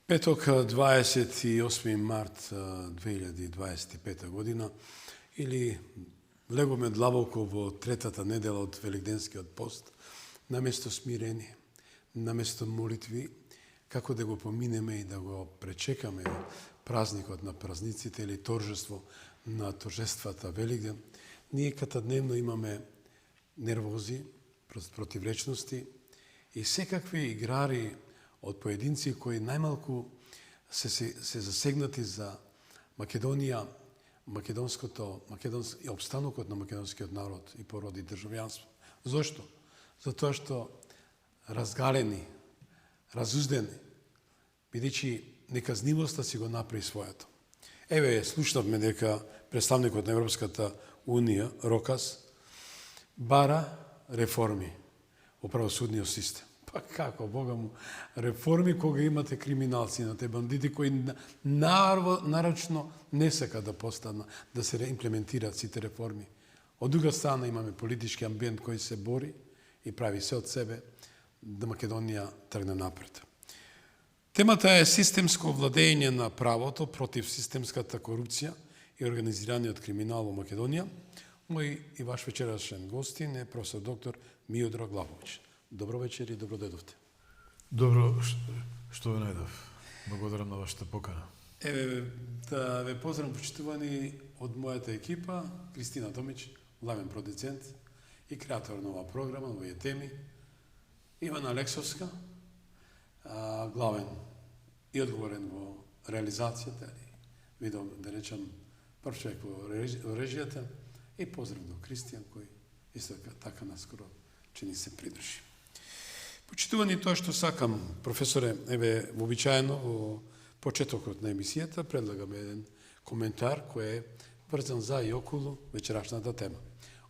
Петок, 28 март 2025 година, или легоме длабоко во третата недела од Великденскиот пост, наместо смирение, наместо молитви, како да го поминеме и да го пречекаме празникот на празниците или торжество на торжествата Великден, ние катадневно имаме нервози, противречности и секакви играри од поединци кои најмалку се засегнати за Македонија, и обстанокот на македонскиот народ и породи државјанство. Зошто? Затоа што разгалени, разуздени, бидејќи неказнивоста си го направи своето. Еве, слушнавме дека представникот на Европската Унија, Рокас, бара реформи во правосудниот систем. Па како, Бога му, реформи кога имате криминалци, имате бандити кои нарочно не сака да постана, да се имплементираат сите реформи. Од друга страна имаме политички амбиент кој се бори и прави се од себе да Македонија тргне напред. Темата е системско владење на правото против системската корупција и организираниот криминал во Македонија. Мој и ваш вечерашен гостин е професор доктор Миодраг Главович. Добро вечер и добро дојдовте. Добро, што ве најдов. Благодарам на вашата покана. Еве, да ве поздравам, почитувани, од мојата екипа, Кристина Томич, главен продуцент и креатор на оваа програма, на овие теми, Ивана Алексовска, главен и одговорен во реализацијата, видов, да речам, прв човек во режијата, и поздрав до Кристијан, кој исто така наскоро че ни се придружи. Почитувани, тоа што сакам, професоре, еве, вообичаено во почетокот на емисијата предлагаме еден коментар кој е врзан за и околу вечерашната тема.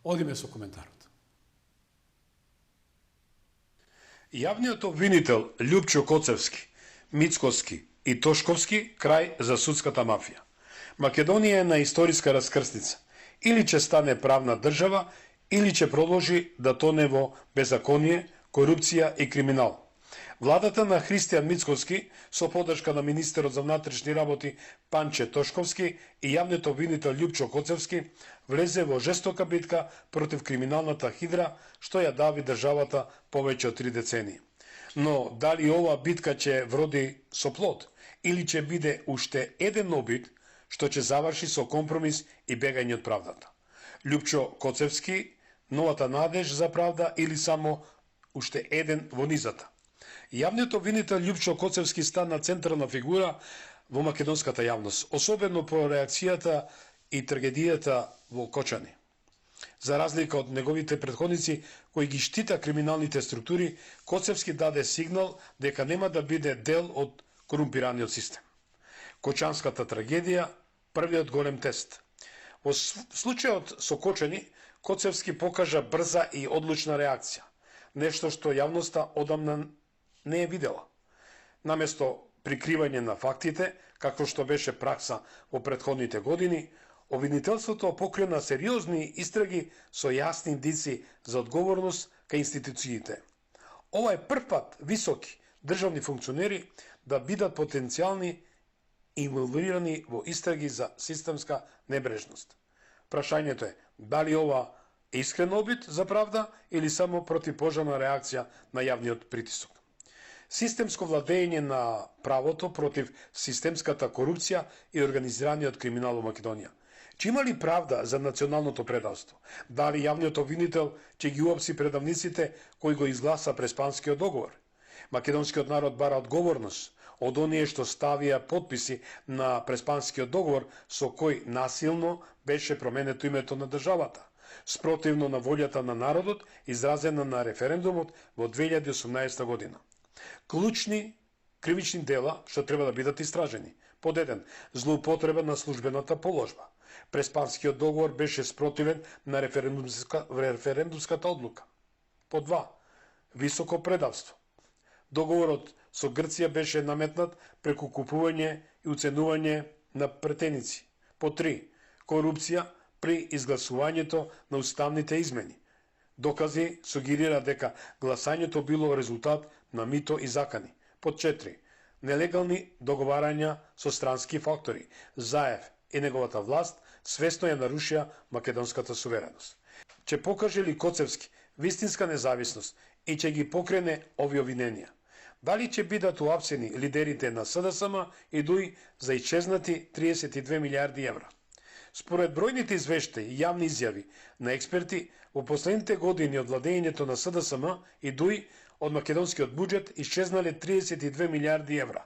Одиме со коментарот. Јавниот обвинител Љупчо Коцевски, Мицкоски и Тошковски крај за судската мафија. Македонија е на историска раскрсница. Или ќе стане правна држава, или ќе продолжи да тоне во беззаконие, корупција и криминал. Владата на Христијан Мицкоски, со поддршка на министерот за внатрешни работи Панче Тошковски и јавниот обвинител Љупчо Коцевски, влезе во жестока битка против криминалната хидра, што ја дави државата повеќе од 3 децении. Но дали оваа битка ќе вроди со плод, или ќе биде уште еден обид, што ќе заврши со компромис и бегање од правдата? Љупчо Коцевски, новата надеж за правда или само уште еден во низата? Јавниот обвинител Љупчо Коцевски стана централна фигура во македонската јавност, особено по реакцијата и трагедијата во Кочани. За разлика од неговите претходници кои ги штита криминалните структури, Коцевски даде сигнал дека нема да биде дел од корумпираниот систем. Кочанската трагедија, првиот голем тест. Во случајот со Кочани, Коцевски покажа брза и одлучна реакција, нешто што јавноста одамна не е видела. Наместо прикривање на фактите, како што беше пракса во претходните години, обвинителството покрена сериозни истраги со јасни индици за одговорност кај институциите. Ова е прв пат високи државни функционери да бидат потенцијални инволвирани во истраги за системска небрежност. Прашањето е дали ова е искрен обид за правда или само противпожарна реакција на јавниот притисок. Системско владење на правото против системската корупција и организираниот криминал во Македонија. Чи има ли правда за националното предавство? Дали јавниот обвинител ќе ги уапси предавниците кои го изгласа Преспанскиот договор? Македонскиот народ бара одговорност од оние што ставија подписи на Преспанскиот договор со кој насилно беше променето името на државата, спротивно на волјата на народот изразена на референдумот во 2018 година. Клучни кривични дела што треба да бидат истражени. Под 1. Злоупотреба на службената положба. Преспанскиот договор беше спротивен на референдумската одлука. Под 2. Високо предавство. Договорот со Грција беше наметнат преку купување и уценување на претеници. По 3. Корупција при изгласувањето на уставните измени. Докази сугерира дека гласањето било резултат на мито и закани. Под 4. нелегални договарања со странски фактори. Заев и неговата власт свесно ја нарушија македонската сувереност. Ќе покаже ли Коцевски вистинска независност и ќе ги покрене овие обвиненија? Дали ќе бидат уапсени лидерите на СДСМ и ДУИ за исчезнати 32 милиарди евра? Според бројните извештаи и јавни изјави на експерти, во последните години од владењето на СДСМ и ДУИ од македонскиот буџет исчезнале 32 милиарди евра.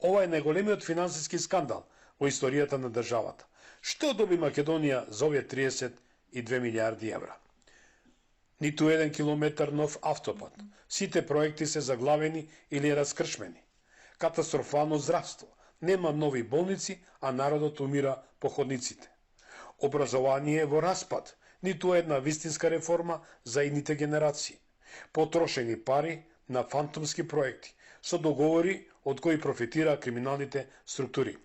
Ова е најголемиот финансиски скандал во историјата на државата. Што доби Македонија за овие 32 милиарди евра? Ниту еден километар нов автопат. Сите проекти се заглавени или раскршмени. Катастрофално здравство. Нема нови болници, а народот умира по ходниците. Образование во распад. Ниту една вистинска реформа за идните генерации. Потрошени пари на фантомски проекти, со договори од кои профитира криминалните структури.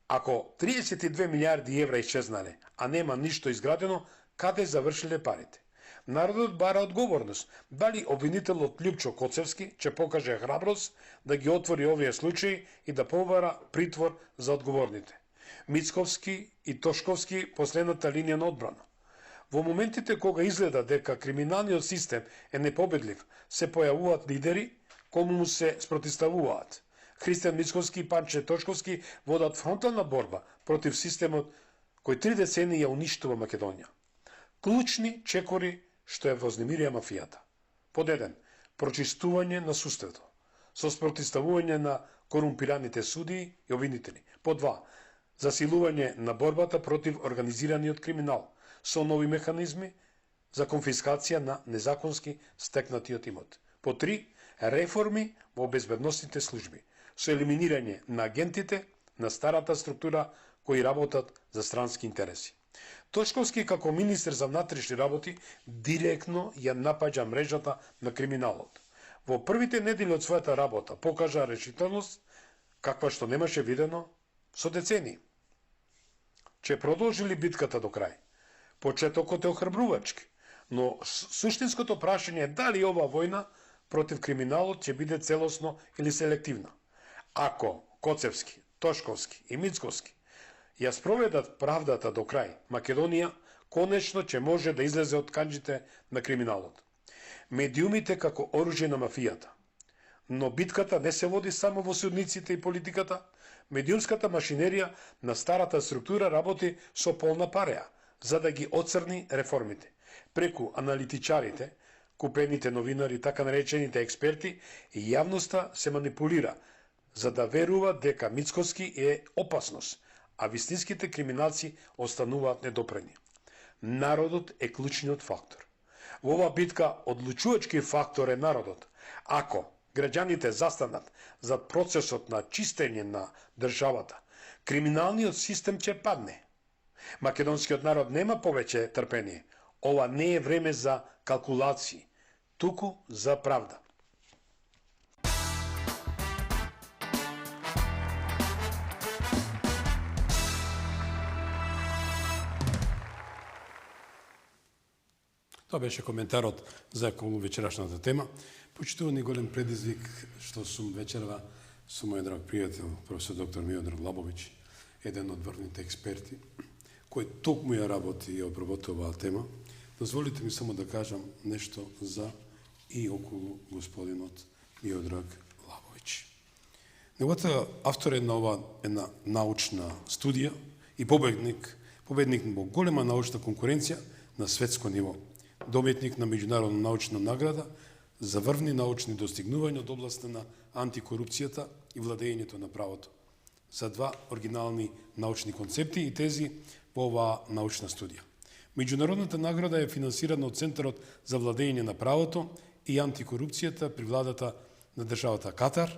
Ако 32 милиарди евра исчезнале, а нема ништо изградено, каде завршиле парите? Народот бара одговорност. Дали обвинителот Лјупчо Коцевски ќе покаже храброст да ги отвори овие случаи и да побара притвор за одговорните? Мицковски и Тошковски последната линија на одбрана. Во моментите кога изгледа дека криминалниот систем е непобедлив, се појавуваат лидери кому му се спротивставуваат. Христијан Мицковски и Панче Тошковски водат фронтална борба против системот кој 3 децении ја уништува Македонија. Клучни чекори што ја вознемирија мафијата. Под 1. Прочистување на суството, со спротивставување на корумпираните судии и обвинители. Под 2. Засилување на борбата против организираниот криминал, со нови механизми за конфискација на незаконски стекнатиот имот. По 3. Реформи во безбедносните служби, со елиминирање на агентите на старата структура кои работат за странски интереси. Тошковски како министер за внатрешни работи директно ја напаѓа мрежата на криминалот. Во првите недели од својата работа покажа решителност каква што немаше видено со децении. Ќе продолжи ли битката до крај? Почетокот е охрабрувачки, но суштинското прашање е дали ова војна против криминалот ќе биде целосно или селективна. Ако Коцевски, Тошковски и Мицковски ја спроведат правдата до крај, Македонија конечно ќе може да излезе од канџите на криминалот. Медиумите како оружје на мафијата. Но битката не се води само во судниците и политиката. Медиумската машинерија на старата структура работи со полна пареа, за да ги оцрни реформите. Преку аналитичарите, купените новинари, така наречените експерти, и јавноста се манипулира, за да верува дека Мицковски е опасност, а вистинските криминалци остануваат недопрени. Народот е клучниот фактор. Во оваа битка одлучувачки фактор е народот. Ако граѓаните застанат за процесот на чистење на државата, криминалниот систем ќе падне. Македонскиот народ нема повеќе трпение. Ова не е време за калкулации, туку за правда. Тоа беше коментарот за вечерашната тема. Почитувани голем предизвик што сум вечерва со мој драг пријател, професор доктор Миодраг Лабовиќ, еден од врвните експерти, кој токму ја работи и обработува оваа тема. Дозволите ми само да кажам нешто за и околу господинот Миодраг Лабовиќ. Неговата автор е на ова една научна студија и победник во голема научна конкуренција на светско ниво. Добитник на меѓународна научна награда за врвни научни достигнувања од областа на антикорупцијата и владењето на правото, за 2 оригинални научни концепти и тези во оваа научна студија. Меѓународната награда е финансирана од Центарот за владење на правото и антикорупцијата при владата на државата Катар,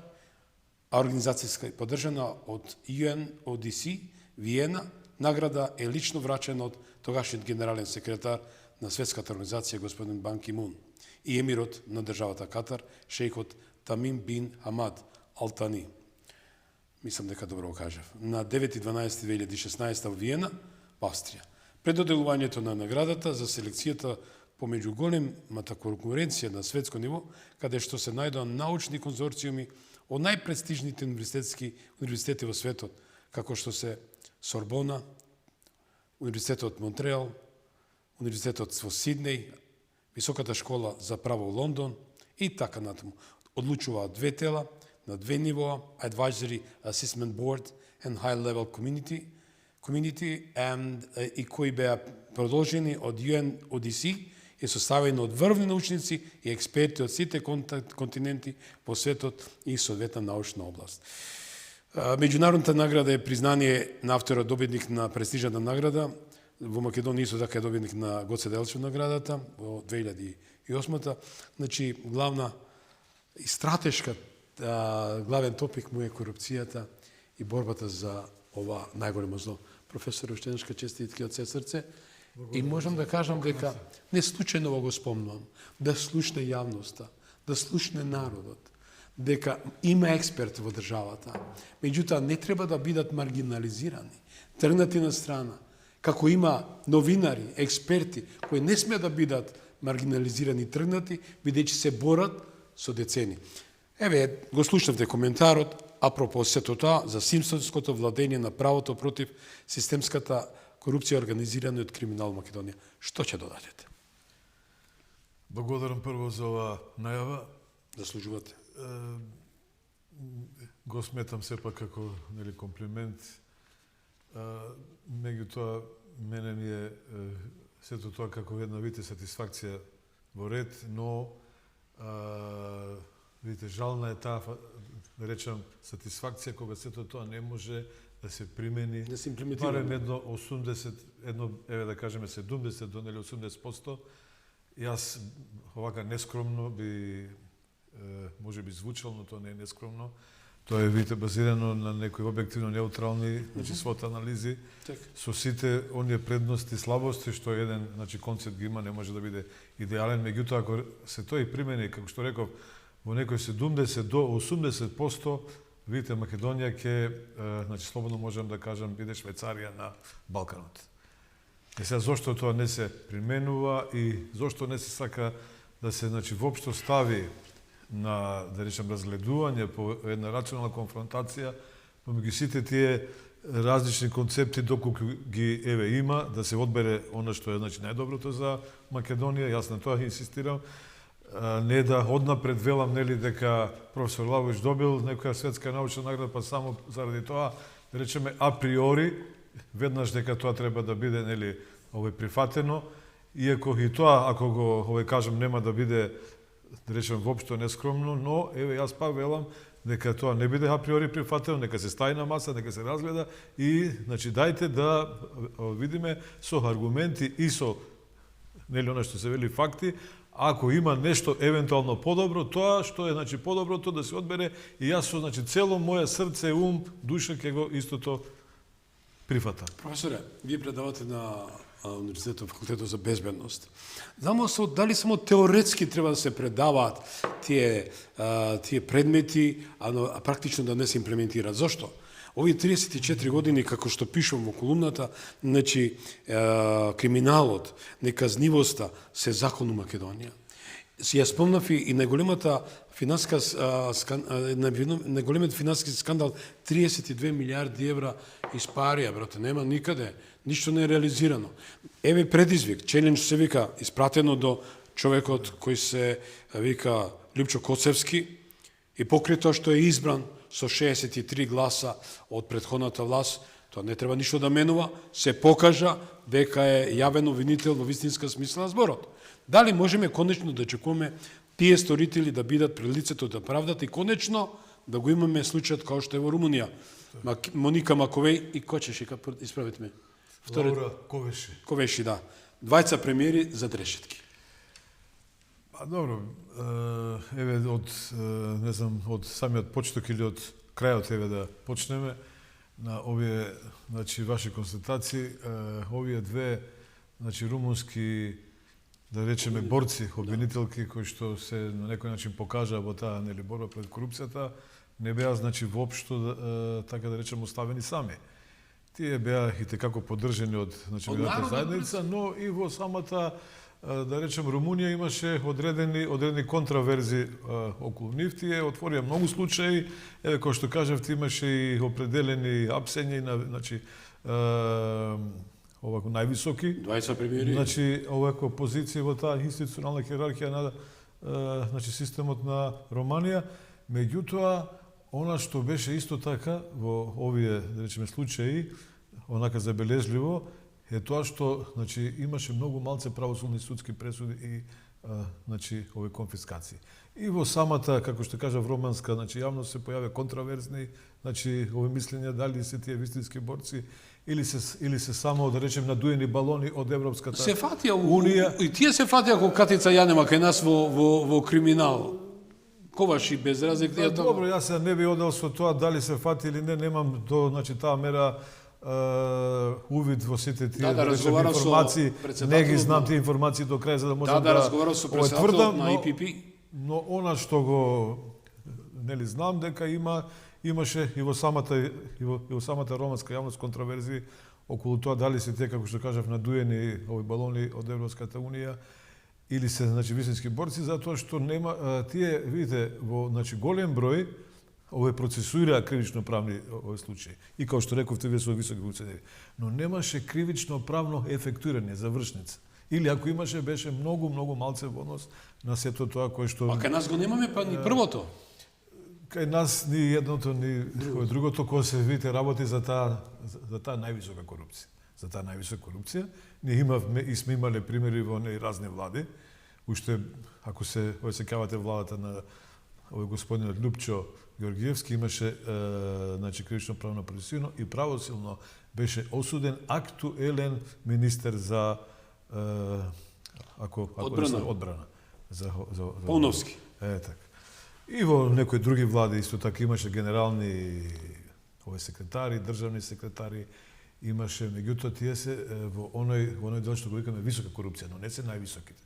а организацијска е поддржана од UNODC Виена. Награда е лично врачена од тогашниот генерален секретар на Светската организација господин Бан Ки Мун и емирот на државата Катар, шејхот Тамим бин Хамад Ал Тани. Мислам дека добро го кажав. На 9.12.2016 во Виена, во Австрија. Пред доделувањето на наградата за селекцијата помеѓу големата конкуренција на светско ниво, каде што се најдоа научни конзорциуми од најпрестижните универзитети во светот, како што се Сорбона, Универзитетот Монтреал, Универзитетот во Сиднеј, Високата школа за право во Лондон и така натаму. Одлучуваат две тела на две нивоа, Advisory Assessment Board and High Level Community и кои беа продолжени од UNODC и составени од врвни научници и експерти од сите континенти во светот и соодветна научна област. Меѓународната награда е признание на авторот добитник на престижната награда. Во Македонија исто така е добитник на Гоце Делчев наградата во 2008-та. Значи, главна и стратешка главен топик му е корупцијата и борбата за ова најголемо зло. Професор, уште еднашка честитки од се срце. И можам да кажам дека не случајно го спомнувам, да слушне јавноста, да слушне народот, дека има експерт во државата. Меѓутоа, не треба да бидат маргинализирани, тргнати на страна. Како има новинари, експерти, кои не сме да бидат маргинализирани, тргнати, бидејќи се борат со децени. Еве, го слушнавте коментарот, апропо сето тоа, за симпсонското владење на правото против системската корупција организирана од криминал во Македонија. Што ќе додадете? Благодарам прво за оваа најава. Заслужувате. Го сметам сепак како комплимент. Меѓутоа, мене ми е сето тоа како една видите сатисфакција во ред, но видите, жална е таа, да речам, сатисфакција кога сето тоа не може да се примени, да се имплементира. Барем еве да кажеме 70 до 80%. Јас овака нескромно би може би звучало, но тоа не е нескромно. Тоа е, видите, базирано на некои објективно неутрални, значи својот анализи, со сите оние предности и слабости што еден, значи, концепт ги има, не може да биде идеален, меѓутоа ако се тој примени, како што реков, во некој 70 до 80%, видите, Македонија ќе, значи, слободно можам да кажам, биде Швајцарија на Балканот. И сега, зошто тоа не се применува и зошто не се сака да се, значи, воопшто стави на, да речем, разгледување по една рационална конфронтација помеѓу сите тие различни концепти доколку ги има, да се одбере она што е, значи, најдоброто за Македонија. Јас на тоа инсистирам. Не да однапред велам, нели, дека професор Лавович добил некоја светска научна награда, па само заради тоа, да речеме, априори, веднаш дека тоа треба да биде, нели, прифатено, иако и тоа, ако го, кажам, нема да биде, да речем, воопшто нескромно, но, еве, јас пак велам, дека тоа не биде априори прифатено, нека се стави на маса, нека се разгледа и, значи, дајте да видиме со аргументи и со, нели, она што се вели факти, ако има нешто евентуално подобро, тоа што е, значи, подоброто да се одбере и јас со, значи, цело моје срце, ум, душа ќе го истото прифата. Професоре, вие предавате на Универзитетот, факултетот за безбедност. Знамо дали само теоретски треба да се предаваат тие предмети, а практично да не се имплементираат. Зошто? Овие 34 години, како што пишувам во колумната, значи, криминалот, неказнивоста се закон у Македонија. Ја спомнав и најголемиот финансиски скандал, 32 милиарди евра испарија, брате, нема никаде, ништо не е реализирано. Еве предизвик, челендж се вика, испратено до човекот кој се вика Лјупчо Коцевски и покрај тоа што е избран со 63 гласа од претходната власт, тоа не треба ништо да менува, се покажа дека е јавен обвинител во вистинска смисла на зборот. Дали можеме конечно да чекуваме тие сторители да бидат пред лицето да правдат и конечно да го имаме случајот како што е во Румунија. Моника Маковеј и Кочеши, исправите ме. Лаура Ковеши. Ковеши, да. Двајца премиери за решетки. Добро, еве не знам, од самиот почеток или од крајот, еве да почнеме на овие, значи, ваши констатации. Овие две, значи, румунски, да речеме, борци, обвинителки, кои што се на некој начин покажаа во таа, нели, борба пред корупцијата, не беа, значи, воопшто, така да речем, оставени сами. Тие беа и текако поддржани од, значи, меѓународната заедница, но и во самата да речем, Румунија имаше одредени контраверзи околу нив. Тие отворија многу случаи, еве кој што кажавте, имаше и определени апсења, значи овако највисоки, 20 премиери. значи овако позиции во таа институционална хиерархија на значи системот на Романија. Меѓутоа, она што беше исто така во овие, да речеме, случаи, онака забележливо, е тоа што, значи, имаше многу малце правосудни судски пресуди и значи овие конфискации. И во самата, како што кажав, романска, значи јавност се појавија контраверзни, значи овие мислења дали се тие вистински борци или се само, да речем, надуени балони од Европската Се фатија Унија. и тие се фатија како Катица Јанева кај нас во криминал. Коваши без разлика. Добро, јас се не би одел со тоа дали се фати или не, немам до, значи, таа мера увид во сите тие Да речем, информации, не ги знам тие информации до крај за да можам да разговарав со председателот на ИПП. Но она што го нели знам дека имаше и во самата романска јавност контраверзии околу тоа дали се тие, како што кажав, надуени овои балони од Европската Унија или се, значи, вистински борци, затоа што нема тие, видите, во, значи, голем број овој процесуира кривично правни овој случаи. И како што рековте, вие со високи процедури. Но немаше кривично правно ефектуирање, завршница. Или ако имаше, беше многу малце во однос на сето тоа кој што... А кај нас го немаме па ни првото. Кај нас ни едното, ни другото, кога се, видите, работи за таа највисока корупција. За таа највисока корупција. Ние имавме и сме имале примери во разни влади. Уште, ако се сеќавате владата на овој господинот Лупчо Георгиевски, имаше значи кривично правно процесуирано и правосилно беше осуден актуелен министер за одбрана. За Пауновски. Така. И во некои други влади исто така имаше генерални секретари, државни секретари, имаше, меѓутоа тие се во оној дел што го викаме висока корупција, но не се највисоките.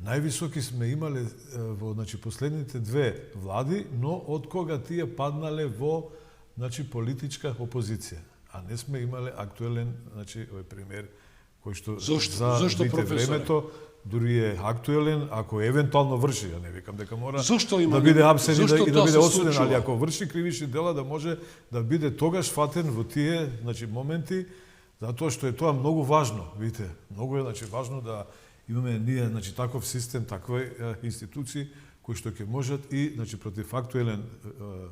Највисоки сме имале во, значи, последните две влади, но од кога тие паднале во, значи, политичка опозиција, а не сме имале актуелен, значи, овој пример кој што Зошто времето дури е актуелен, ако евентуално врши, ја не викам дека мора да биде апсен и да биде осуден, али ако врши кривични дела да може да биде тогаш фатен во тие, значи, моменти, затоа што е тоа многу важно, видите, многу е, значи, важно да имаме ние, значи, таков систем, такви институции кои што ќе можат и, значи, против актуелен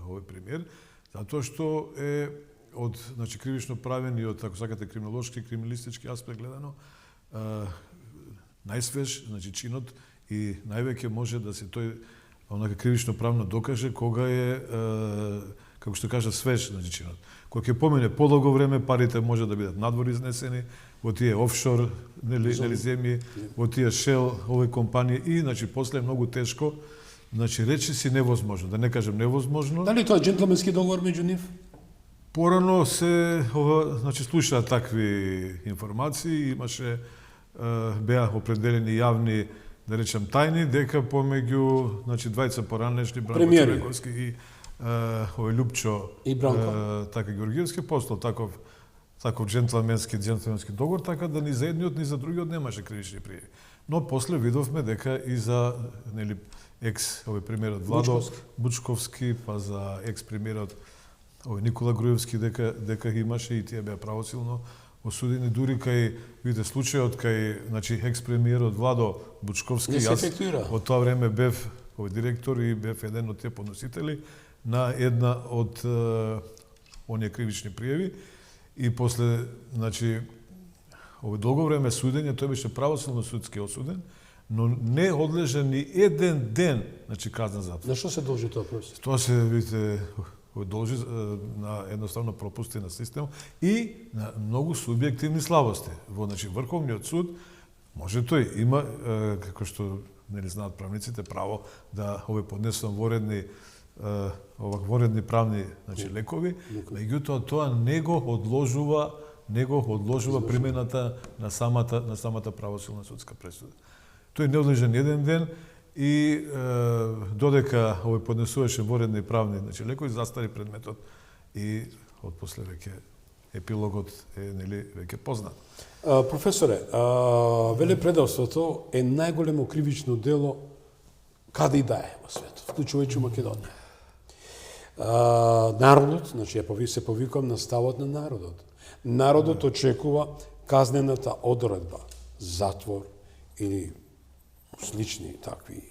овој пример, затоа што е од, значи, кривично правен и од, ако сакате, криминолошки, криминалистички аспект гледано, најсвеж, значи, чинот и највеќе може да се тој онака кривично правно докаже кога е, како што кажа, свеж, значи, чинот. Кога ќе помине подолго време, парите може да бидат надвор изнесени во тие офшор нели земји, во тие шел овој компании и, значи, после е многу тешко, значи, речиси невозможно, да не кажем невозможно. Дали тоа е џентлменски договор меѓу нив? Порано се, значи, слушаат такви информации, имаше беа определени јавни, да речем, тајни, дека помеѓу, значи, двајца поранешни, Бранко Червенковски и овој Лупчо и Бранко така Георгиевски постол таков џентлменски договор, така да ни за едниот ни за другиот немаше кривични пријави. Но после видовме дека и за, нели, овој премиерот Владо Бучковски, па за премиерот овој Никола Груевски дека имаше и тие беа правосилно осудени, дури кај, видите, случајот кај, значи, премиерот Владо Бучковски, јас од тоа време бев овој директор и бев еден од тие подносители на една од оние кривични пријави и после, значи, овој долго време судење, тој беше правосилно судски осуден, но не одлежа ни еден ден, значи, казна затвор. На што се должи тоа, професор? Тоа се, видите, должи на едноставно пропусти на систем и на многу субјективни слабости. Во, значи, Врховниот суд може тој има, како што нели знаат правниците, право да овој поднесува воредни правни, значи, лекови, меѓутоа тоа не го одложува примената на самата правосилна судска пресуда. Тој не одлежа ни еден ден и додека овој поднесуваше воредни правни, значи, лекови, застари предметот и отпосле веќе епилогот е, нели, веќе познат. Професоре, велепредавството е најголемо кривично дело каде и да е во светот, вклучувајќи Македонија. Народот, значи се повикам на ставот на народот. Народот очекува казнената одредба, затвор или слични такви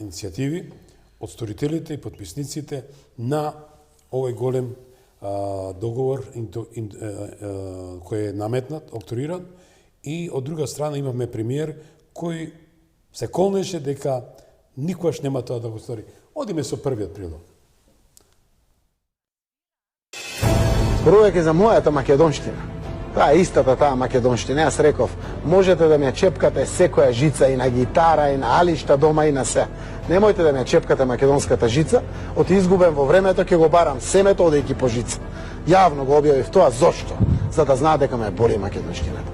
иницијативи од сторителите и подписниците на овој голем договор кој е наметнат, окториран, и од друга страна имаме премиер кој се колнеше дека никогаш нема тоа да го стори. Одиме со првиот прилог. Зборувајќи за мојата македонштина, таа истата таа македонштина, јас реков, можете да ме чепкате секоја жица и на гитара, и на алишта дома, и на се. Немојте да ме чепкате македонската жица, од изгубен во времето ќе го барам семето одејќи по жица. Јавно го објавив тоа, зошто? За да знаат дека ме боли македонштината.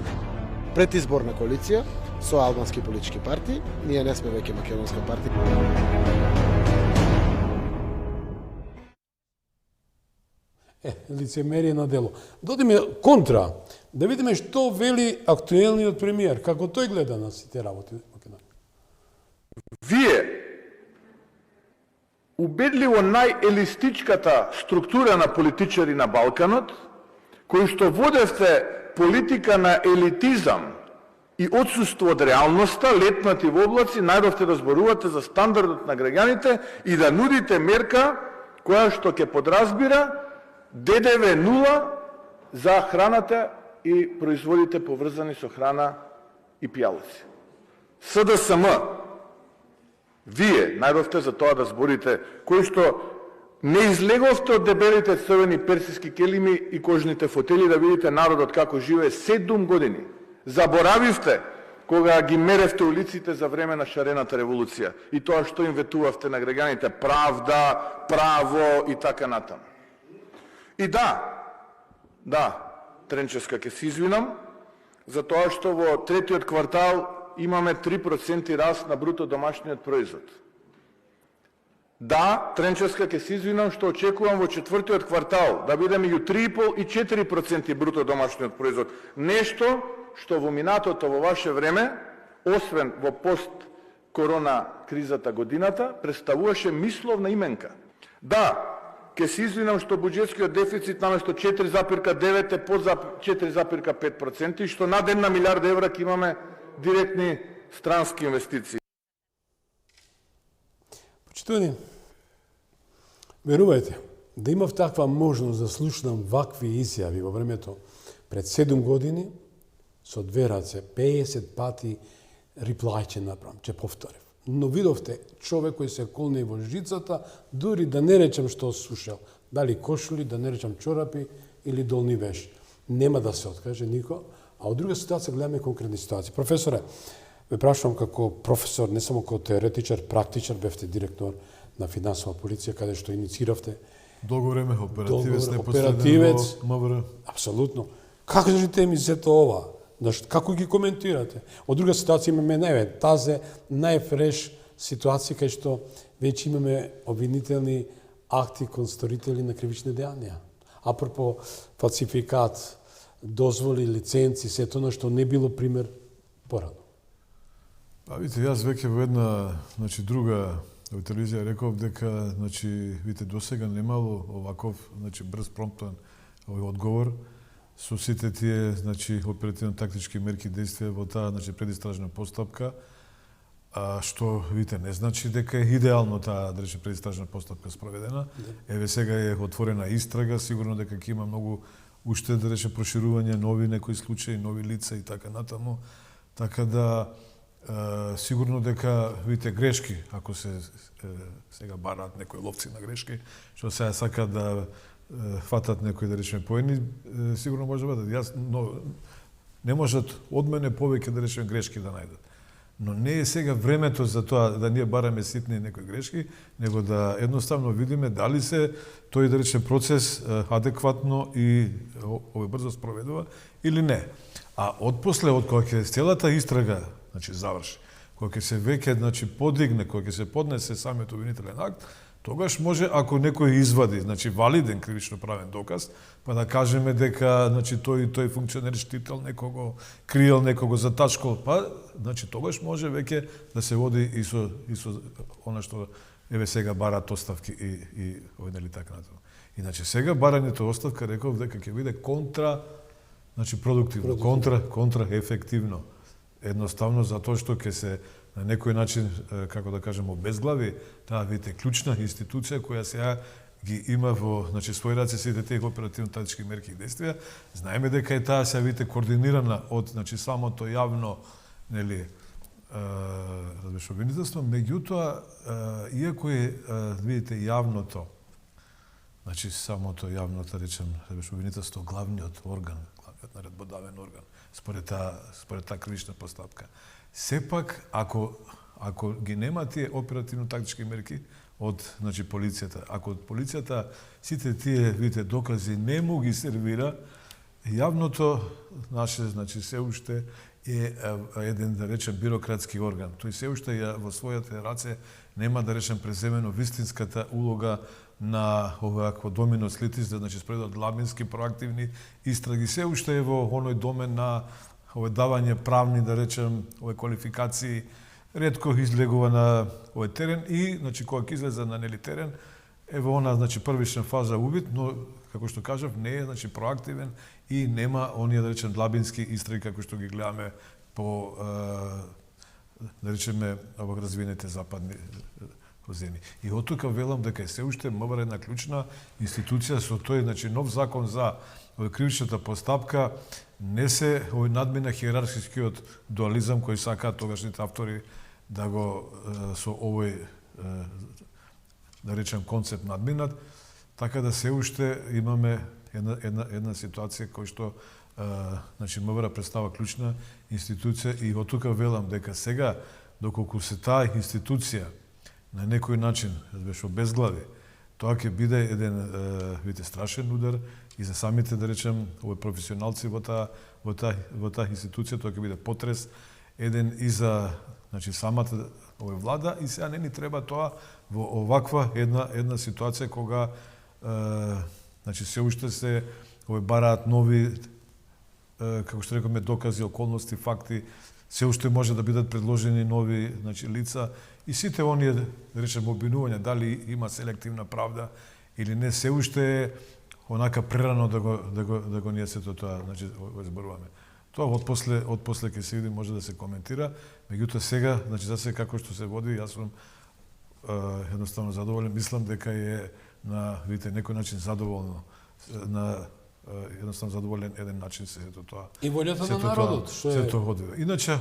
Предизборна коалиција со албански политички партии, ние не сме веќе македонска партија. Лицемерие на дело. Додиме контра, да видиме што вели актуелниот премиер, како тој гледа на сите работи. Вие, убедливо најелистичката структура на политичари на Балканот, кои што водевте политика на елитизам и отсуство од реалноста, летнати во облаци, најдовте да зборувате за стандардот на граѓаните и да нудите мерка која што ќе подразбира ДДВ 0 за храната и производите поврзани со храна и пијалаци. СДСМ, вие најдовте за тоа да зборите, кои што не излеговте од дебелите црвени персиски келими и кожните фотели да видите народот како живее 7 години. Заборавивте кога ги меревте улиците за време на шарената револуција и тоа што им ветувавте на граѓаните, правда, право и така натаму. И да, Тренчевска, ќе се извинам, за тоа што во третиот квартал имаме 3% раст на бруто домашниот производ. Да, Тренчевска, ќе се извинам што очекувам во четвртиот квартал да биде меѓу 3,5 и 4% бруто домашниот производ. Нешто што во минатото во ваше време, освен во пост-корона кризата годината, представуваше мисловна именка. Да, ќе се извинам што буџетскиот дефицит наместо 4,9 е под 4,5% и што над 1 милиарда евра ќе имаме директни странски инвестиции. Почитувани, верувајте, да имав таква можност да слушнам вакви изјави во времето пред 7 години, со две раце, 50 пати реплај ќе направам, ќе повторив. Но видовте човек кој се колне во жицата, дури да не речем што слушал, дали кошули, да не речем чорапи или долни веш. Нема да се откаже нико, а од друга ситуација гледаме конкретни ситуации. Професоре, ве прашувам како професор, не само како теоретичар, практичар, бевте директор на финансова полиција, каде што иницииравте. Долго време оперативец во МВР. Апсолутно. Како можете ми зето ова? Како ги коментирате? Од друга ситуација имаме тазе најфреш ситуација кај што веќе имаме обвинителни акти кон сторители на кривични дејанија. Апропо фалсификат, дозволи, лиценци, се тоа што не било пример порано. Видите, јас веќе во една, друга телевизија реков дека, видите, досега немало оваков, брз, промптен одговор со сите тие, оперативно-тактички мерки действија во таа, предистражна постапка, што, видите, не значи дека е идеално таа, предистражна постапка спроведена. Еве сега е отворена истрага, сигурно дека ќе има многу уште, проширување, нови некои случаи, нови лица и така натаму. Така да, сигурно дека, видите, грешки, ако се сега бараат некои ловци на грешки, што сега сака да фатат некои, поени, сигурно може да бидат. Но не можат од мене повеќе, грешки да најдат. Но не е сега времето за тоа да ние бараме ситни некои грешки, него да едноставно видиме дали се тој, процес адекватно и брзо спроведува или не. А отпосле, од кога ќе целата истрага заврши, кога ќе се веќе подигне, кога ќе се поднесе самиот обвинителен акт, тогаш може, ако некој извади, значи валиден кривично правен доказ, па да кажеме дека значи тој функционер штител некого, криел некого, затачкал, па значи тогаш може веќе да се води и со она што еве сега бараат оставки и нели така натаму. Иначе сега барањето оставка реков дека ќе биде значи продуктивно, контра ефективно. Едноставно затоа што ќе се на некој начин, како да кажем, обезглави таа видите клучна институција која сега ги има во значи свој раце сите тие оперативно-тактички мерки и действија. Знаеме дека е таа сега видите координирана од значи самото јавно нели обвинителство, меѓутоа иако е видите јавното, значи самото јавно да речем обвинителство главниот орган, главниот наредбодавен орган според таа кривична постапка. Сепак ако ги нема тие оперативно-тактички мерки од значи полицијата, ако од полицијата сите тие видите докази не му ги сервира, јавното наше значи се уште е еден да речем бирократски орган. Тој се уште во својата раце нема да речем преземено вистинската улога на овакво домино слитиш, да значи спредат длабински проактивни истраги. Се уште е во оној домен на давање правни да речем квалификации, ретко излегува на овој терен и значи кога ќе излезе на нели терен е во она значи првична фаза убит, но како што кажав не е значи проактивен и нема оние да речем длабински истраги како што ги гледаме по да речеме во развиените западни земји. И оттука велам дека е се уште МВР една клучна институција со тој значи нов закон за кривичната постапка не се надмина хиерархискиот дуализам кој сакаат тогашните автори да го со овој да речем концепт надминат, така да се уште имаме една ситуација кој што значи МВР представа клучна институција и оттука велам дека сега доколку се таа институција на некој начин беше обезглави, тоа ќе биде еден видите страшен удар и за самите да речем овој професионалци во таа институција, тоа ќе биде потрес еден и за значи самата овој влада и сега не ни треба тоа во оваква една ситуација кога значи се уште се бараат нови како што рековме докази, околности, факти, се уште може да бидат предложени нови значи лица и сите оние да речем обвинувања дали има селективна правда или не, се уште е онака прерано да го ние сето тоа значи зборуваме. Тоа од после ќе се види, може да се коментира, меѓутоа сега значи за сега како што се води, јас сум едноставно задоволен, мислам дека е на видите некој начин задоволно на едноставно задоволен еден начин се ето тоа. И волјата на народот, што е сето води. Иначе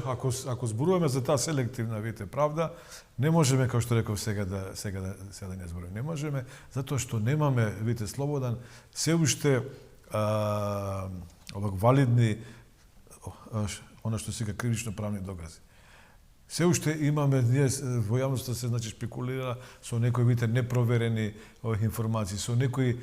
ако зборуваме за таа селективна видите правда, не можеме како што реков сега да не зборуваме. Не можеме затоа што немаме видите слободан се уште овак валидни она што сега кривично правни докази. Се уште имаме, ние во јавноста се значи спекулира со некои видите непроверени информации, со некои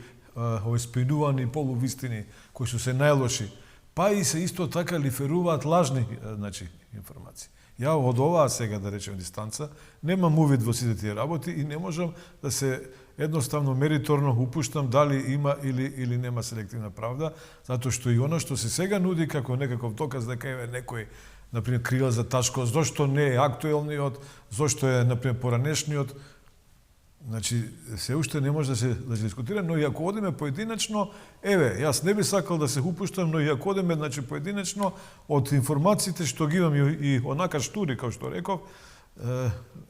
спинувани полувистини кои се најлоши, па и се исто така лиферуваат лажни значи информации. Ја од оваа сега да речем дистанца немам увид во сите тие работи и не можам да се едноставно мериторно упуштам дали има или нема селективна правда, затоа што и она што се сега нуди како некаков доказ дека еве некој например крила за ташко, зошто не е актуелниот, зошто е например поранешниот. Значи се уште не може да се дискутира, но и ако одиме поединечно, еве, јас не би сакал да се упуштам, но и ако одиме значи поединечно од информациите што ги имам и онака штури како што реков,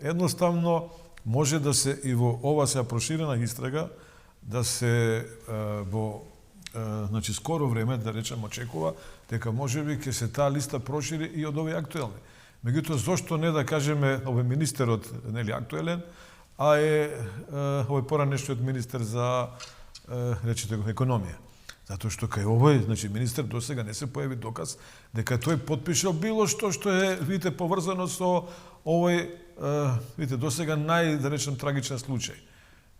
едноставно може да се и во ова се проширена истрага да се во значи скоро време да речем очекува дека можеби ќе се таа листа прошири и од овие актуелни. Меѓутоа зошто не да кажеме овој министерот нели актуелен, а е овој поранешниот министер за речете го економија. Затоа што кај овој значи министер досега не се појави доказ дека тој потпишал било што е видите поврзано со овој видите досега да речем трагичен случај.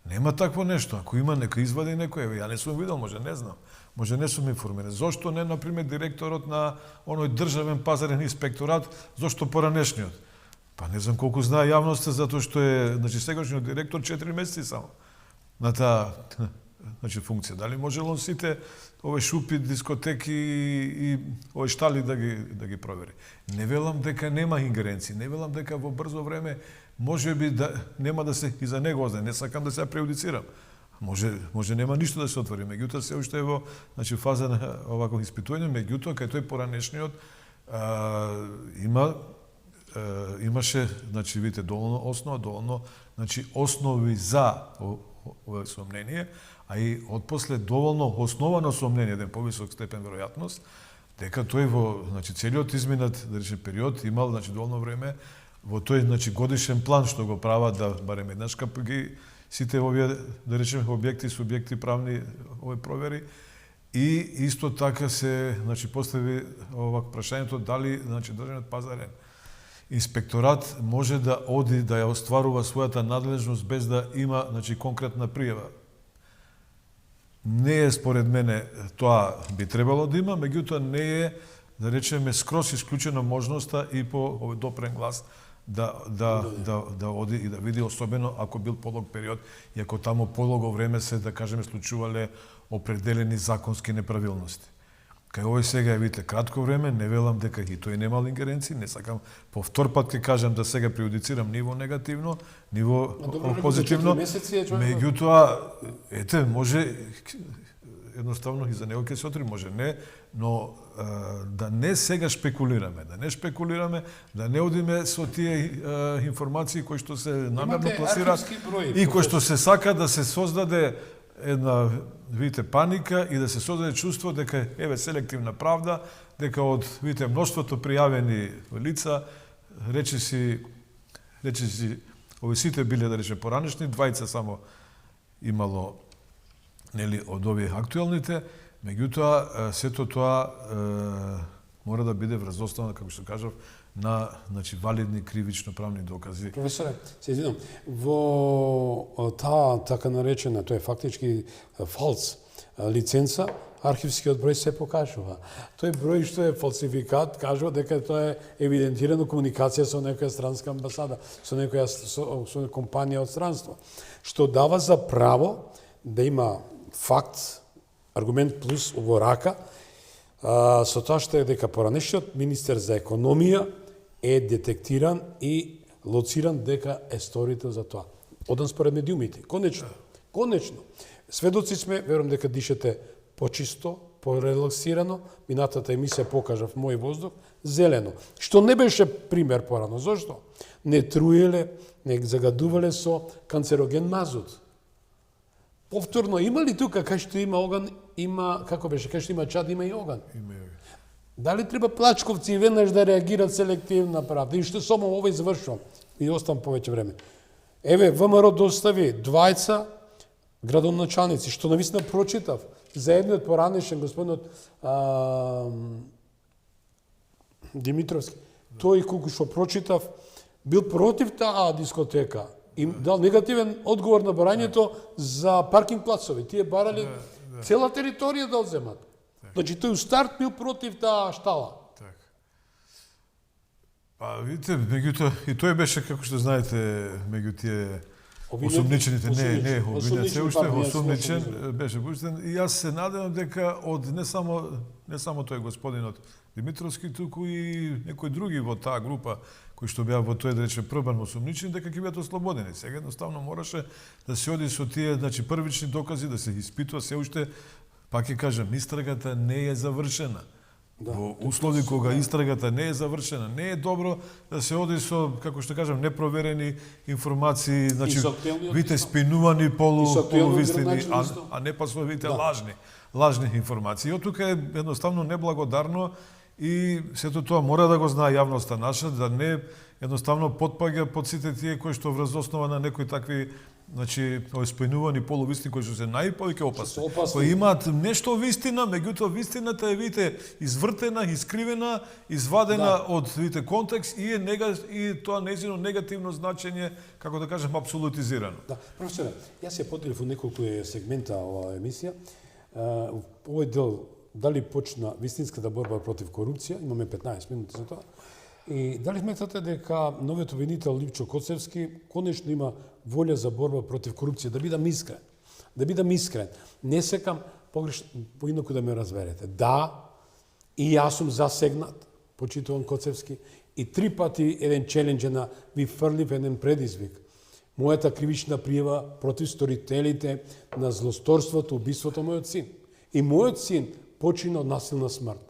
Нема такво нешто. Ако има некој извади некој, ја не сум видел, може не знам. Може не сум информиран. Зошто не, например, директорот на оној државен пазарен инспекторат, зошто поранешниот? Па не знам колку знае јавноста, затоа што е, значи, сегашниот директор 4 месеци само. на таа функција. Дали може он сите овие шупи, дискотеки и овие штали да ги провери? Не велам дека нема ингеренции, не велам дека во брзо време може би нема да се и за него озна, не сакам да се преюдицирам. Може нема ништо да се отвори, меѓутоа се уште е во фаза на овакво испитување, меѓутоа кај тој поранешниот имаше видите доволно основа, основи за овое сомнение, а и отпосле доволно основано сомнение, еден повисок степен веројатност, дека тој во целиот изминат период имал доволно време во тој годишен план што го прават да барем еднаш ги сите овие објекти, субјекти правни овие провери и исто така се постави ова прашањето дали државниот пазарен инспекторат може да оди да ја остварува својата надлежност без да има конкретна пријава. Не е според мене тоа би требало да има, меѓутоа не е да речеме скрос исклучена можноста и по овој допрен глас да оди и да види, особено ако бил подолг период и ако таму подолго време се, да кажеме, случувале определени законски неправилности. Кај овој сега, видите, кратко време, не велам дека и тој немал ингеренции, не сакам по втор пат ќе кажам да сега преюдицирам ниво негативно, ниво позитивно, меѓутоа, ете, може едноставно и за него ќе се отвори, може не, но да не сега шпекулираме, да не одиме со тие информации кои што се намерно пласираат и кои што се сака да се создаде една, видите, паника и да се создаде чувство дека еве селективна правда, дека од, видите, мноштвото пријавени лица, речиси овие сите биле, да рече, поранешни, двајца само имало, нели, од овие актуелните, меѓутоа сето тоа мора да биде врз основа, како што кажав, на валидни кривично правни докази. Професоре, се извинам, во таа така наречена, тоа е фактички фалс лиценца, архивскиот број се покажува. Тој број што е фалсификат кажува дека тоа е евидентирано комуникација со некоја странска амбасада, со некоја со компанија од странство, што дава за право да има факт, аргумент плюс во рака, со тоа што е дека поранешниот министер за економија е детектиран и лоциран дека е сторител за тоа. Одам според медиумите. Конечно. Сведоци сме, верувам дека дишете почисто, порелаксирано. Минатата емисија покажав мој воздух, зелено. Што не беше пример порано. Зошто? Не труеле, не загадувале со канцероген мазут. Повторно, има ли тука, кај што има оган, има, како беше, кај што има чад, има и оган? Има. Дали треба плачковци веднаш да реагираат селективна правда? И што само овој завршувам, и оставам повеќе време. Еве, ВМРО достави двајца градоначалници, што навистина прочитав, за едниот поранешен, господинот Димитровски. Тој, колку што прочитав, бил против таа дискотека. И дал негативен одговор на барањето за паркинг плацови. Тие барали цела територија да одземат. Значи, тој у старт бил против таа штала. Така. Па, видите, меѓутоа, и тој беше, како што знаете, меѓу тие осумничените, не обвинет се уште, осумничен, беше пуштен. И јас се надевам дека од не само тој господинот Димитровски, туку и некои други во таа група, кои што беа во тој, да рече, првен осумничен, дека ќе бидат ослободени. Сега едноставно мораше да се оди со тие, првични докази, да се испитува се уште. Пак ќе кажам, истрагата не е завршена. Во услови кога истрагата не е завршена, не е добро да се оди со, како што кажам, непроверени информации, вите спинувани полувистини, а не пасовите лажни информации. И од тука е едноставно неблагодарно и сето тоа мора да го знае јавноста наша, да не едноставно потпаѓа под сите тие кои што врз основа на некои такви спојнувани полувистини кои што се најповеќе опасни. Кои имаат нешто вистина, меѓутоа вистината е, видите, извртена, искривена, извадена од, видите, контекст и тоа нејзино негативно значење, како да кажем, апсолутизирано. Да, професоре, јас ја поделив во неколку сегмента оваа емисија. Овој дел, дали почна вистинската борба против корупција, имаме 15 минути за тоа. И дали сметате дека новиот обвинител Липчо Коцевски конечно има волја за борба против корупција, да бидам искрен? Да бидам искрен. Не секам поинаку да ме разберете. Да, и јас сум засегнат, почитувам Коцевски, и 3 пати еден челендж на ви фрлив еден предизвик. Мојата кривична пријава против сторителите на злосторството, убиството мојот син. И мојот син почина од насилна смрт.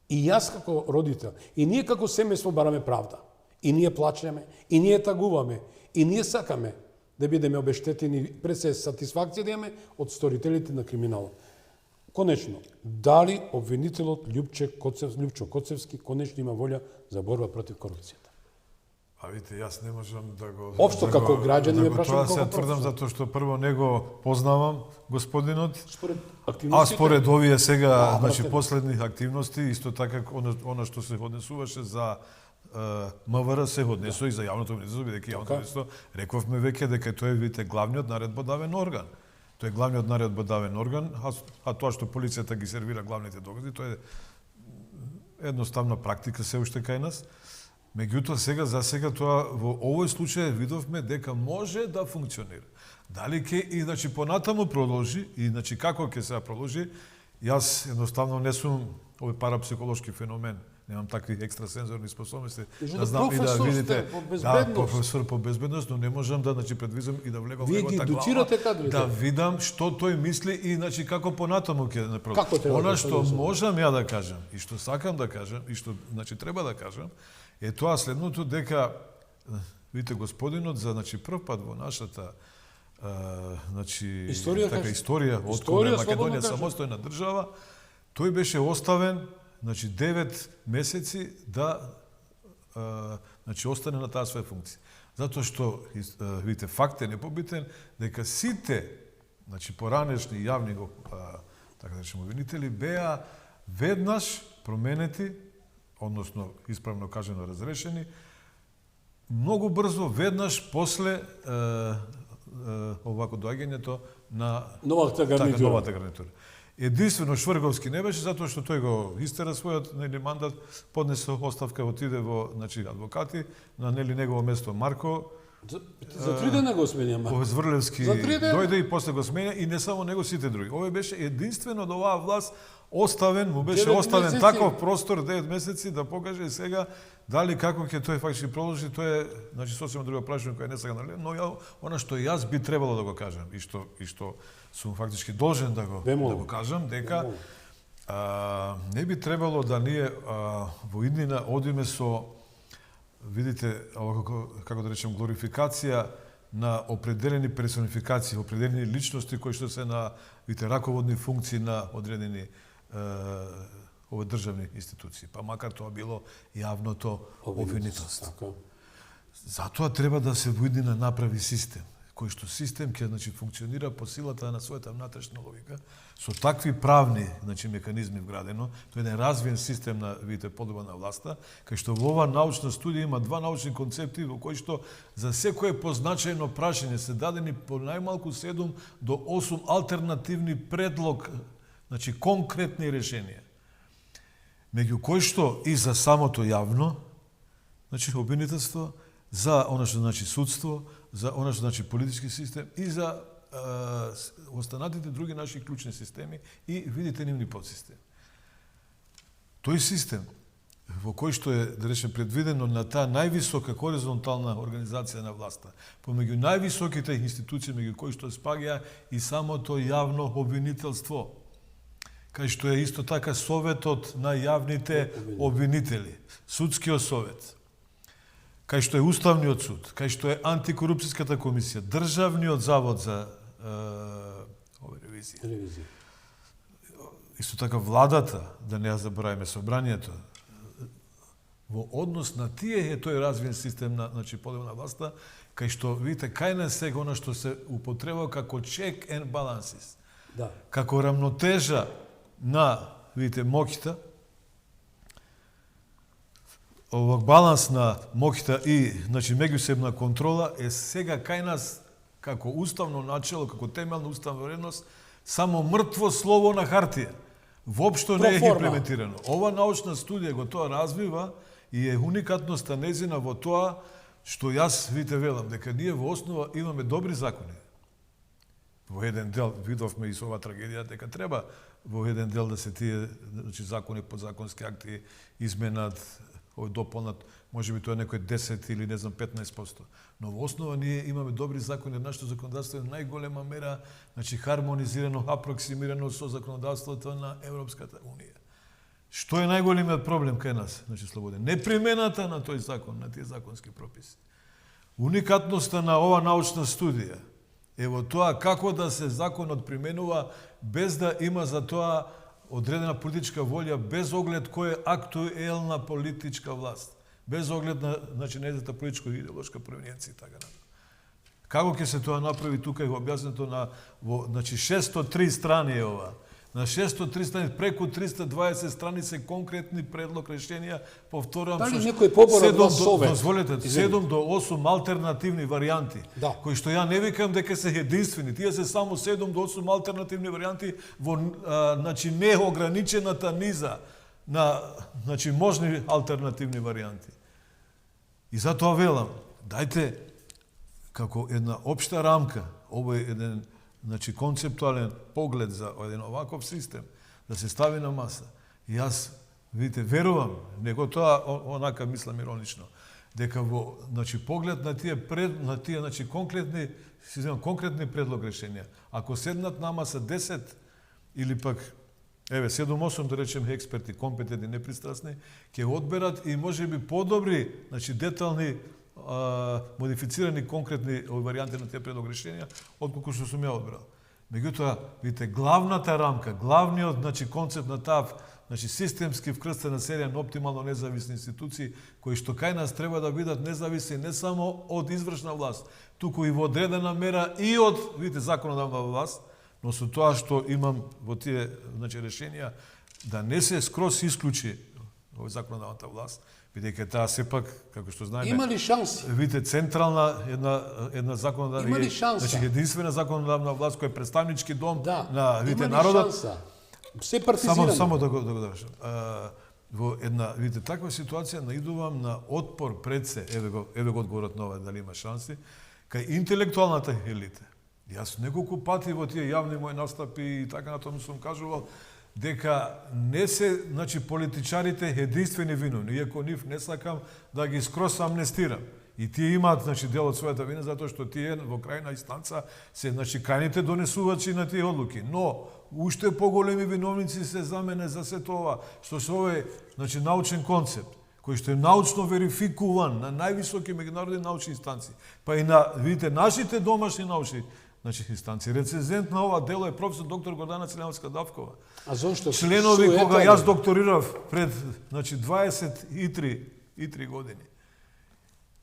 И јас како родител, и ние како семејство бараме правда. И ние плачеме, и ние тагуваме, и ние сакаме да бидеме обештетени пред се сатисфакција да имаме од сторителите на криминалот. Конечно, дали обвинителот Лјупчо Коцевски конечно има волја за борба против корупцијата? А видите, јас не можам да го... Општо како граѓани ме прашувам тоа се како тврдам затоа што прво не го познавам господинот, според а активностите. според овие сега, брате. последни активности, исто така она што се однесуваше за МВР се однесува и за јавното министерство, бидејќи јавното министерство рековме веќе дека тој е видите главниот наредбодавен орган. Тој е главниот наредбодавен орган, а тоа што полицијата ги сервира главните докази, тоа е едноставна практика се уште кај нас. Меѓутоа за сега тоа во овој случај видовме дека може да функционира. Дали ќе и значи понатаму продолжи и значи како ќе се продолжи, јас едноставно не сум овој парапсихолошки феномен. Немам такви екстрасензорни способности да знам и да видите, професор по безбедност, но не можам да предвидам и да влегам во неговата глава. Вие ги кадрите. Да видам што тој мисли и како понатаму ќе не продолжи. Како треба Она да што можам ја да кажам и што сакам да кажам и што треба да кажам е тоа следното, дека видите господинот за прв пат во нашата историја од кога е Македонија самостојна држава, тој беше оставен 9 месеци да остане на таа своја функција. Затоа што видите факт е непобитен дека сите поранешни јавни така да речеме обвинители беа веднаш променети, односно исправно кажано разрешени, многу брзо веднаш после овако доаѓањето на новата гарнитура. Единствено Шврговски не беше затоа што тој го истера својот мандат, поднесе оставка, отиде во адвокати, на негово место Марко. За 3 дена го сменија Марко. Зврлевски дојде и после го сменја и не само него, сите други. Овој беше единствено до оваа власт оставен, му беше оставен таков простор 9 месеци да покаже сега дали како ќе тој фактички продолжи, тоа е сосема друго прашање кое не сега нале, но она што јас би требало да го кажам и што сум фактички должен да го кажам, дека не би требало да ние во иднина одиме со, видите, како да речем, глорификација на определени персонификации, определени личности кои што се на раководни функции на одредени овој државни институции, па макар тоа било јавното обвинителство. Затоа треба да се во иднина направи систем, кој што систем ќе функционира по силата на својата внатрешна логика, со такви правни механизми вградено, тоа е еден развиен систем на подоба на власта, кај што во оваа научна студија има 2 научни концепти во кои што за секое позначајно прашање се дадени по најмалку 7 до 8 алтернативни предлог, конкретни решенија. Меѓу кои што и за самото јавно, обвинителство, за она што судство, за она што политички систем и за останатите други наши клучни системи и видите нивни подсистеми. Тој систем во кој што е, да речем, предвидено на таа највисока хоризонтална организација на власта, помеѓу највисоките институции меѓу кои што спаѓа и самото јавно обвинителство, кај што е исто така советот на јавните обвинители, судскиот совет, кај што е Уставниот суд, кај што е антикорупцијската комисија, Државниот завод за ревизија. Исто така владата, да не ја забораваме, собранието, во однос на тие е тој развиен систем на подоба на власта, кај што, видите, кај нас сега она што се употреба како check and balances, како рамнотежа на, видите, моќта, овој баланс на моќта и меѓусебна контрола е сега кај нас како уставно начело, како темелна уставна вредност, само мртво слово на хартија. Воопшто не е имплементирано. Ова научна студија го тоа развива и е уникатноста незина во тоа што јас, видите, велам, дека ние во основа имаме добри закони. во еден дел видовме и со ова трагедија дека треба во еден дел да се тие закони, подзаконски акти изменат, дополнат, можеби тоа некој 10 или не знам 15%. Но во основа ние имаме добри закони, нашето законодавство е најголема мера, хармонизирано, апроксимирано со законодавството на Европската унија. Што е најголемиот проблем кај нас, Слободен? Непримената на тој закон, на тие законски прописи. Уникатноста на ова научна студија е во тоа како да се законот применува без да има за тоа одредена политичка волја, без оглед кој е актуелна политичка власт, без оглед на нејзината политичко и идеолошка провиненција и така натаму. Како ќе се тоа направи, тука е објаснето на 603 страни е ова. На 603 страни, преку 320 страни се конкретни предлог решенија, повторувам, дали некој побор од вас совет? Дозволете, 7 до 8 алтернативни варијанти, да, кои што ја не викам дека се единствени, тие се само 7 до 8 алтернативни варијанти во неограничената низа на можни алтернативни варијанти. И затоа велам, дајте како една општа рамка, овој еден концептуален поглед за еден оваков систем, да се стави на маса. И јас, видите, верувам, него тоа онака мислам иронично, дека во поглед на тие конкретни предлог решенија, ако седнат на маса 10 или пак 7-8 да речем експерти, компетентни, непристрасни, ќе одберат и можеби подобри, детални модифицирани конкретни варијанти на тие предлог решенија, отколку што сум ја одбрал. Меѓутоа, видите, главната рамка, главниот концепт на таа системски вкрстена серија на оптимално независни институции, кои што кај нас треба да бидат независни не само од извршна власт, туку и во одредена мера и од, видите, законодавна власт, но со тоа што имам во тие решенија, да не се скроз исклучи во законодавната власт, бидејќи таа сепак, како што знаеме, има ли шанси? Видите, централна една законодавна, има ли шанса? единствена законодавна власт кој е представнички дом на видите народот. Се партизирано. Само да го довршам. Во една, видите, таква ситуација наидувам на отпор пред се, еве го одговорот на ова, дали има шанси, кај интелектуалната елита. Јас неколку пати во тие јавни мои настапи и така натаму сум кажувал дека не се, политичарите единствени виновни, иако нив не сакам да ги скрос амнестирам. И тие имаат, дел од својата вина, затоа што тие во крајна инстанца се, крајните донесувачи на тие одлуки. Но, уште поголеми виновници се за мене за се тоа, што се овој, научен концепт, кој што е научно верификуван на највисоки меѓународни научни инстанции, па и на, видите, нашите домашни научни инстанции. Рецензент на ова дело е професор доктор Гордана Селјановска-Давкова. А зошто? Членови кога јас докторирав пред 23 години.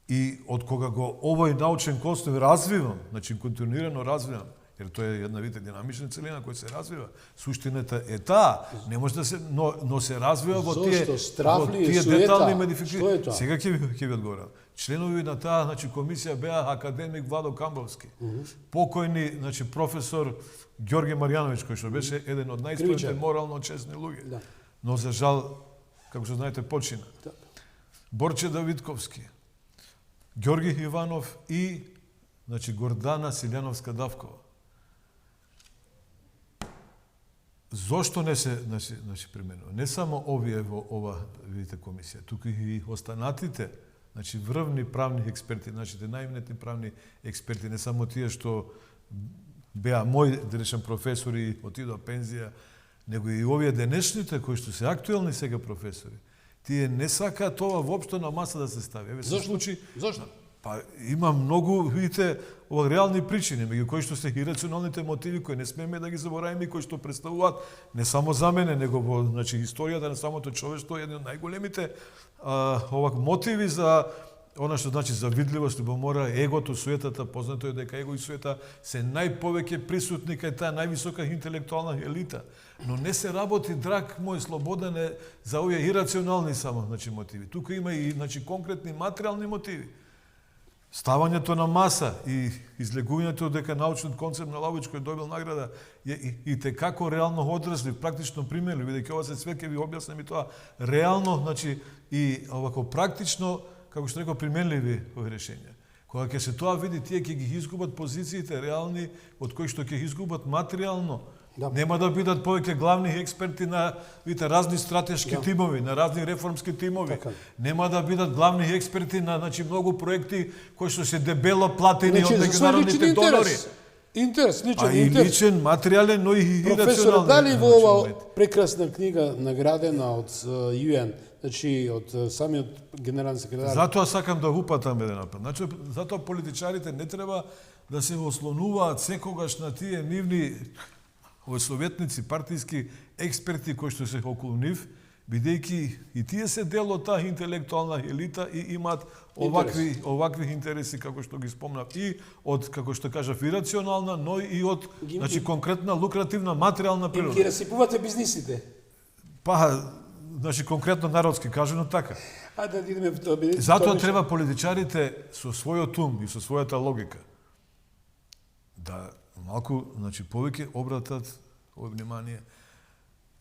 И од кога го овој научен концепт развивам, континуирано развивам, jer тоа е една видите динамична целина која се развива. Суштината е таа, не може да се, но се развива во тие детални модификации. Сега ќе ви одговорам. Членови на таа, комисија беа академик Владо Камбовски, покојни, професор Ѓорги Марјановиќ, кој што беше еден од најисправните морално честни луѓе. Но за жал, како што знаете, почина. Борче Давидковски, Ѓорги Иванов и Гордана Селјановска-Давкова. Зошто не се применува? Не само овие во ова, видите, комисија, туку и останатите, врвни правни експерти, нашите најименетни правни експерти, не само тие што беа мои, да речем, професори, отидоа пензија, него и овие денешните кои што се актуелни сега професори. Тие не сакаат тоа воопшто на маса да се стави. Зошто? Па има многу, видите, реални причини, меѓу кои што се ирационалните мотиви кои не смееме да ги забораваме и кои што представуваат не само за мене, него во историјата на самото човештво еден од најголемите мотиви за она што за видливост, љубомора, егото, суетата, познато е дека его и суета се најповеќе присутни кај таа највисока интелектуална елита. Но не се работи, драг мој Слободен, за овие ирационални само мотиви. Тука има и конкретни материјални мотиви. Ставањето на маса и излегувањето дека научниот концепт на Лавовиќ кој добил награда и те како реално одраслив, практично применлив, бидејќи ова се свет ќе ви објаснам и тоа реално, и овако практично, како што реков, применливи овие решенја. Кога ќе се тоа види, тие ќе ги изгубат позициите реални, од кои што ќе ги изгубат материјално. Да. Нема да бидат повеќе главни експерти на разни стратешки тимови, на разни реформски тимови. Така. Нема да бидат главни експерти на многу проекти кои што се дебело платени од за свој меѓународните личен донори. Интерес, личен А и интерес. личен, материјален, но и Професор, ирационален. дали во ова прекрасна книга наградена од ЮН, значи од самиот генерален секретар? Затоа сакам да упатам еден напад. Значи, затоа политичарите не треба да се ослонуваат секогаш на тие нивни советници, партиски експерти кои што се околу нив, бидејќи и тие се дел од таа интелектуална елита и имаат овакви интереси како што ги спомнав, и од, како што кажав, и рационална, но и од конкретна лукративна материјална природа. Ги расипувате бизнисите. Па, конкретно народски кажано така. Ајде да идеме во тоа. Затоа треба политичарите со својот ум и со својата логика да малку, повеќе обратат внимание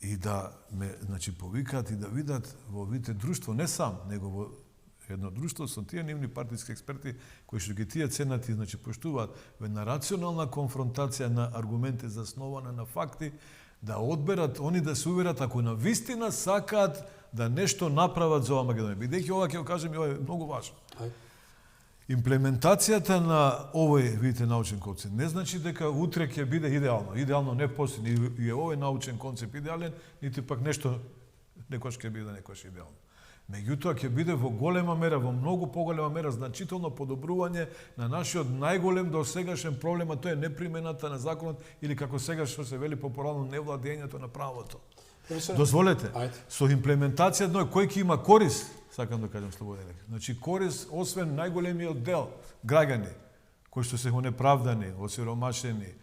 и да ме, повикаат и да видат во овите друштво, не сам, него во едно друштво со тие нивни партиски експерти кои што ги тие ценати, поштуваат во една рационална конфронтација на аргументи заснована на факти, да одберат, они да се уверат ако на вистина сакаат да нешто направат за ова Македонија. Бидејќи ова ќе го кажем и ова е многу важно. Имплементацијата на овој видите научен концепт не значи дека утре ќе биде идеално. Идеално не постои, и овој научен концепт идеален, нити пак нешто некош ќе биде некош идеално. Меѓутоа ќе биде во голема мера, во многу поголема мера значително подобрување на нашиот најголем досегашен проблем, а тоа е непримената на законот или како сега што се вели популарно невладењето на правото. Дозволете, со имплементација кој ќе има корис, сакам да кажам слободен. Корис, освен најголемиот дел граѓани кои што се неправдани, осиромашени,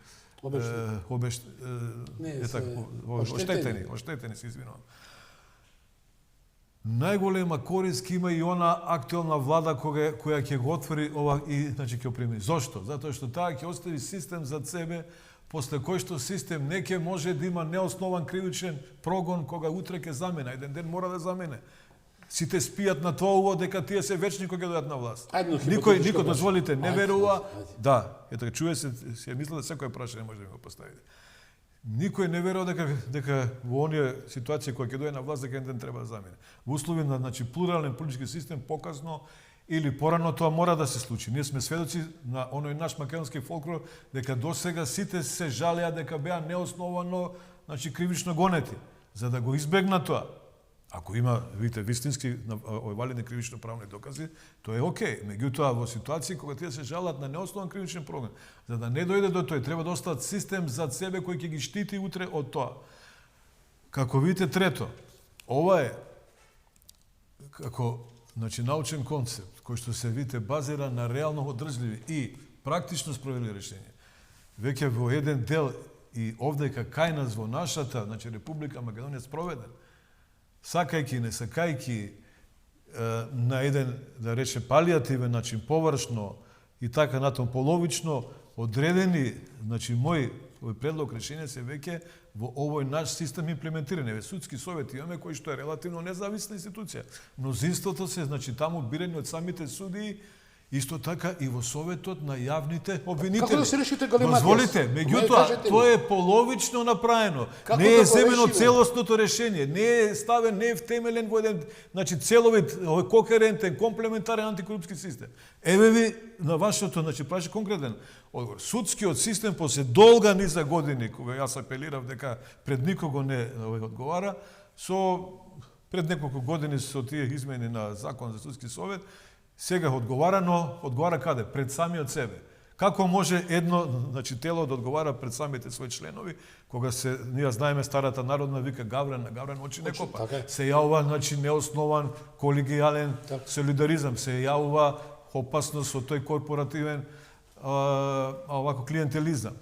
оштетени, се извинувам. Најголема корис ќе има и она актуелна влада која ќе го отвори ова и ќе го примени. Зошто? Затоа што таа ќе остави систем зад себе, после кој што систем не ќе може да има неоснован кривичен прогон кога утре ќе замене, еден ден мора да замене. Сите спијат на тоа дека тие се вечни кога ќе дојдат на власт. Никој дозволите не верува. Да, ето чуе се мисля да секој прашање може да го постави. Никој не верува дека во оние ситуации кои ќе дојде на власт дека еден ден треба да замене. Во услови на плурален политички систем показно или порано тоа мора да се случи. Ние сме сведоци на оној наш македонски фолклор дека досега сите се жалеа дека беа неосновано кривично гонети. За да го избегнат тоа, ако има, видите, вистински валидни кривично правни докази, тоа е окей. Меѓутоа, во ситуации кога тие се жалат на неоснован кривичен прогон, за да не дојде до тој, треба да остават систем зад себе кој ќе ги штити утре од тоа. Како видите, трето, ова е како научен концепт, кој што се видите базира на реално одржливи и практично спроведливи решенија. Веќе во еден дел и овдека кај нас во нашата, Република Македонија спроведен, сакајки, не сакајки, на еден, да рече, палијативен начин, површно и така натаму половично, одредени, мој предлог решение се веќе во овој наш систем имплементиране. Ве судски совети имаме кој што е релативно независна институција. Мнозинството се, таму бирани од самите судии, исто така и во советот на јавните обвинители. Како да се решите галиматија? Дозволите, меѓутоа, тоа е половично направено. Не е земено целосното решение, не е ставен, не е втемелен во еден, целовит, кохерентен, комплементарен антикорупски систем. Еве ви на вашето, прашање конкретен одговор. Судскиот систем после долга низа години, кога јас апелирав дека пред никого не одговара, пред неколку години со тие измени на закон за судски совет, сега одговара, но одговара каде? Пред самиот себе. Како може едно тело да одговара пред самите своји членови, кога ние знаеме старата народна вика Гавран, на Гавран очи не копа. Се јавува неоснован колегијален солидаризам, се јавува опасност со тој корпоративен овако клиентелизам.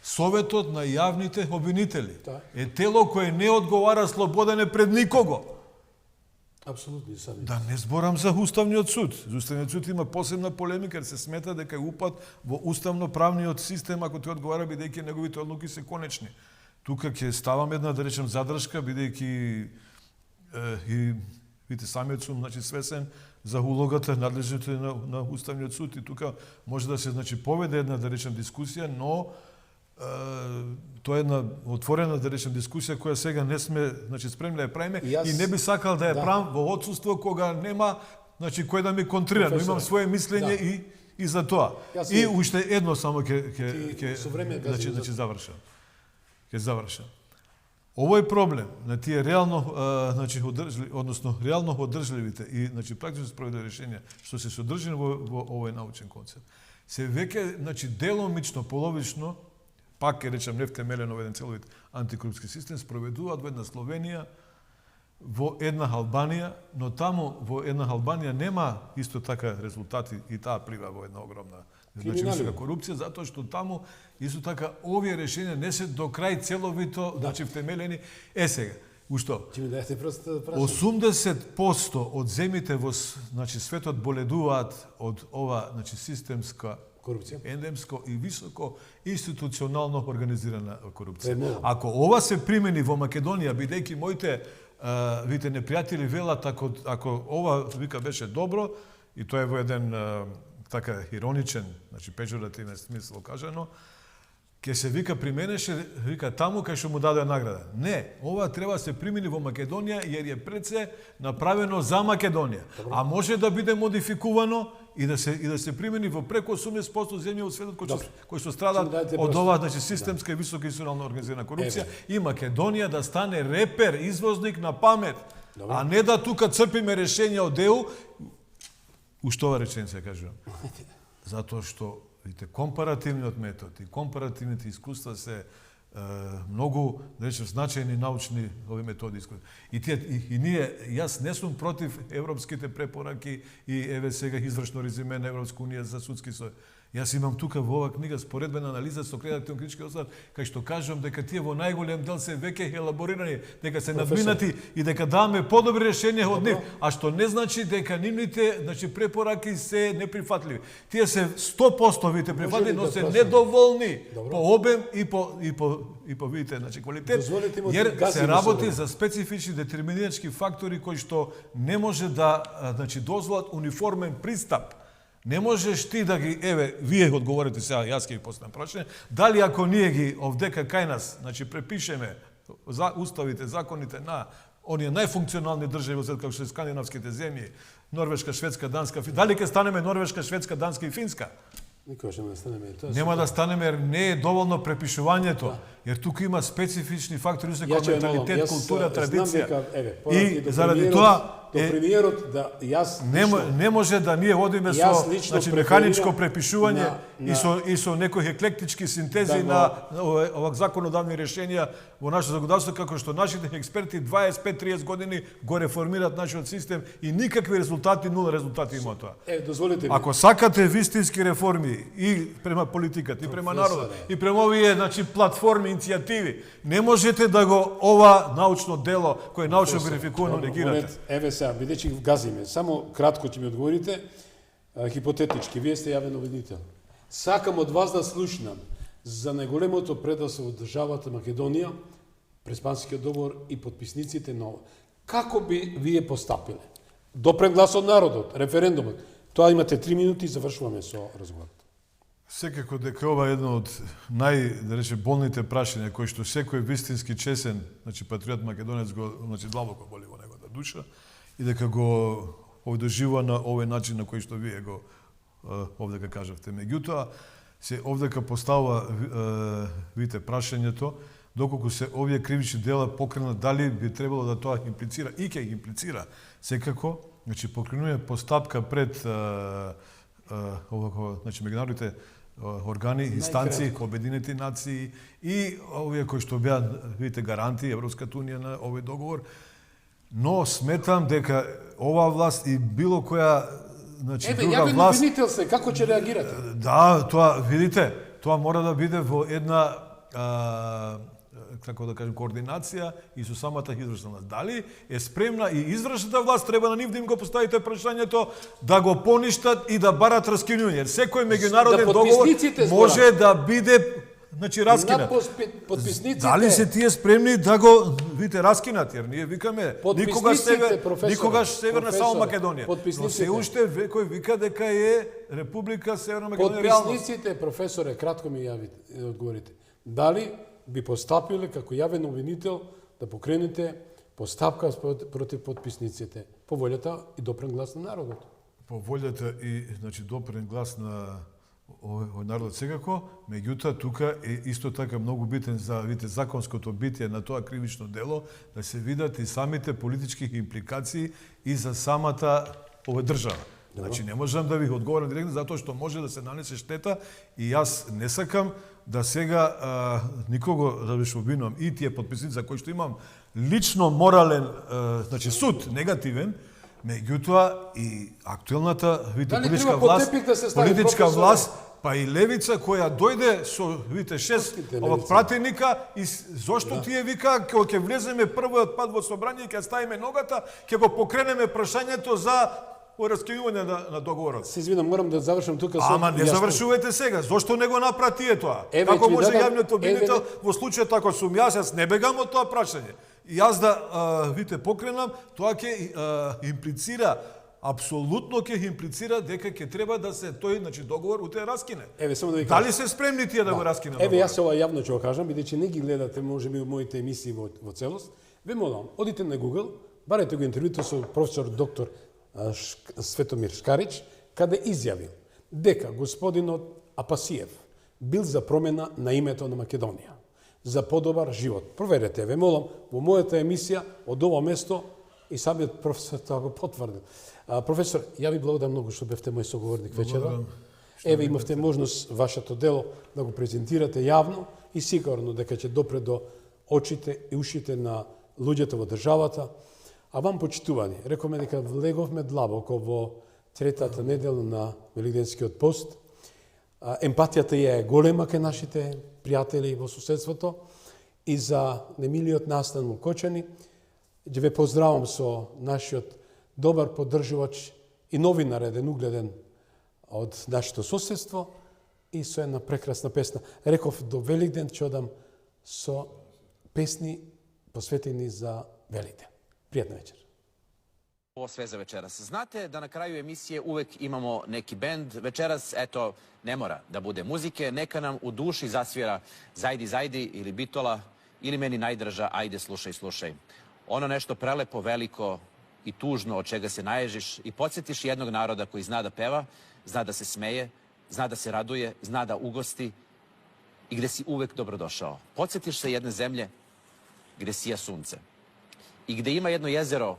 Советот на јавните обвинители е тело кое не одговара слободене пред никого. Апсолутно сами. Да не зборам за Уставниот суд. Уставниот суд има посебна полемика, jer се смета дека е упад во уставно-правниот систем ако тој одговара бидејќи неговите одлуки се конечни. Тука ќе ставам една, да речем, задршка, бидејќи и видите, самиот сум свесен за улогата надлежните на Уставниот суд и тука може да се поведе една да речем дискусија, но тоа е една отворена да речем дискусија која сега не сме спремни да ја правиме и не би сакал да ја правам во отсуство кога нема кој да ми контрира, но имам свое мислење и за тоа. И уште едно само ќе завршам. Ќе завршам. Овој проблем на тие реално реално одржливите и практично спроведени решенија што се содржани во овој научен концепт се веќе деломично, половично, пак ќе речам невтемелено во еден целовит антикорупски систем, спроведуваат во една Словенија, во една Албанија, но таму во една Албанија нема исто така резултати и таа плива во една огромна висока корупција, затоа што таму исто така овие решенија не се до крај целовито втемелени. Сега, ушто? 80% од земите во светот боледуваат од ова системска корупција, ендемско и високо институционално организирана корупција. Ако ова се примени во Македонија, бидејќи моите видите непријатели велат ако ова беше добро и тоа е во еден така ироничен, пежоративен смисол кажано, ќе се применеше таму кај што му даде награда. Не, ова треба да се примени во Македонија jer е предсе направено за Македонија. А може да биде модификувано и да се примени во преку 80% земји во светот кои што страдаат од оваа системска и висока институционално организирана корупција и Македонија да стане репер, извозник на памет, а не да тука црпиме решенја од ЕУ. Уште ова реченица кажувам. Затоа што видите, компаративниот метод и компаративните искуства се многу, да речем, значајни научни ови методи. И ние, јас не сум против европските препораки и еве сега извршно резиме на Европска унија за судски сој. Јас имам тука во оваа книга споредбена анализа со кредитен критички осад, кај што кажувам дека тие во најголем дел се веќе елаборирани, дека се надминати и дека даваме подобри решенија од нив, а што не значи дека нивните препораки се неприфатливи. Тие се 100% видите прифатливи, но се недоволни по обем и по видите квалитет, jer се работи за специфични детерминирачки фактори кои што не може да дозволат униформен пристап. Не можеш ти да ги, еве, вие одговорите сега, јас ќе ги поставам прашање, дали ако ние ги овдека кај нас, препишеме за уставите, законите на оние најфункционални држави во свет, како што се скандинавските земји, Норвешка, Шведска, Данска, дали ќе станеме Норвешка, Шведска, Данска и Финска? Никош нема да станеме. Нема да станеме, jer не е доволно препишувањето, jer тука има специфични фактори, како менталитет, култура, традиција. И заради тоа до премиерот да јас не може да ние одиме со механичко препишување и со некои еклектички синтези на овак законодавни решенија во нашето законодавство, како што нашите експерти 25-30 години го реформираат нашиот систем и никакви резултати, нула резултати има тоа. Дозволите ми. Ако сакате вистински реформи и према политиката, и према народот, и према овие платформи, иницијативи, не можете да го ова научно дело кој е научно верификувано негирате. Еве сега, бидејќи газиме, само кратко ќе ми одговорите, хипотетички, вие сте јавен обвинител. Сакам од вас да слушнам за најголемото предавство од државата Македонија, Преспанскиот договор и подписниците на ова. Како би вие постапиле? Допред глас од народот, референдумот. Тоа имате 3 минути и завршуваме со разговорот. Секако дека ова е едно од болните прашања кои што секој вистински чесен, патриот македонец го длабоко боли во неговата душа и дека го доживува на овој начин на кој што вие го овдека кажавте. Меѓутоа се овдека поставува видите прашањето доколку се овие кривични дела покренат, дали би требало да тоа имплицира и ќе имплицира секако, покренува постапка пред меѓународните органи, инстанции, Обединети нации и овие кои што беа видите гаранти Европската унија на овој договор. Но сметам дека оваа власт и било која друга власт... обвинител се, како ќе реагирате? Да, тоа, видите, тоа мора да биде во една како да кажем, координација и со самата извршна власт. Дали е спремна и извршната власт, треба на нив да им го поставите прашањето да го поништат и да барат раскинување. Секој меѓународен договор може да биде значи раскинат. Подписниците. Дали се тие спремни да го видите раскинат, jer ние викаме никогаш Северна само Македонија. Но се уште кој вика дека е Република Северна Македонија реално. Подписниците, професоре, кратко ми одговорите. Дали би постапиле како јавен обвинител да покренете постапка против подписниците по волјата и допрен глас на народот? По волјата и значи допрен глас на овој народ секако, меѓутоа тука е исто така многу битен за законското битие на тоа кривично дело, да се видат и самите политички импликации и за самата овој држава. Значи не можам да ви одговорам директно затоа што може да се нанесе штета и јас не сакам да сега никого да виш обвинувам и тие подписници за кои што имам лично морален значи суд негативен. Меѓутоа и актуелната политичка власт, па и левица која дојде со 6 пратеника и зошто тие вика кога ќе влеземе првиот пат во собрание ќе ставиме ногата, ќе го покренеме прашањето за раскинување на договорот. Се извинам, морам да завршам тука со. Ама не завршувајте сега. Зошто не го направи тоа? Како може јавниот обвинител во случајот ако сум јас не бегам од тоа прашање. И јас да покренам, тоа ќе имплицира, апсолутно ќе имплицира дека ќе треба да се тој значи договор утре раскине. Еве само да ви кажам. Дали се спремни тие да го раскинат? Еве јас ова јавно ќе го кажам, бидејќи не ги гледате можеби моите емисии во целост. Ве молам, одите на Google, барете го интервјуто со професор доктор Светомир Шкарич, каде изјавил дека господинот Апасиев бил за промена на името на Македонија, за подобар живот. Проверете, ве молам, во мојата емисија од ова место и самиот професор тоа го потврдил. Професор, ја ви благодарам многу што бевте мој соговорник вечера. Еве имавте можност вашето дело да го презентирате јавно и сигурно дека ќе допре до очите и ушите на луѓето во државата. А вам почитувани, рекоме дека влеговме длабоко во третата недела на Великденскиот пост. Емпатијата е голема кај нашите пријатели во соседството и за немилиот настан во Кочани. Ќе ве поздравам со нашиот добар поддржувач и новинар еден угледен од нашето соседство и со една прекрасна песна. Реков до Великден ќе одам со песни посветени за Великден. Пријатна вечер. Ovo sve za večeras. Znate da na kraju emisije uvek imamo neki bend. Večeras, eto, ne mora da bude muzike. Neka nam u duši zasvira Zajdi, Zajdi ili Bitola ili meni najdraža Ajde, slušaj, slušaj. Ono nešto prelepo, veliko i tužno od čega se naježiš i podsjetiš jednog naroda koji zna da peva, zna da se smeje, zna da se raduje, zna da ugosti i gde si uvek dobrodošao. Podsjetiš se jedne zemlje gde sija sunce i gde ima jedno jezero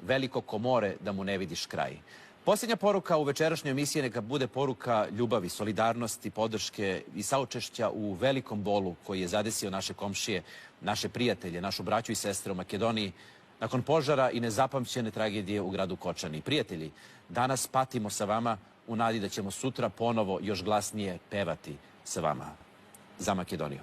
veliko ko more da mu ne vidiš kraj. Posljednja poruka u večerašnjoj emisiji neka bude poruka ljubavi, solidarnosti, podrške i saučešća u velikom bolu koji je zadesio naše komšije, naše prijatelje, našu braću i sestre u Makedoniji nakon požara i nezapamćene tragedije u gradu Kočani. Prijatelji, danas patimo sa vama u nadi da ćemo sutra ponovo još glasnije pevati sa vama. Za Makedoniju.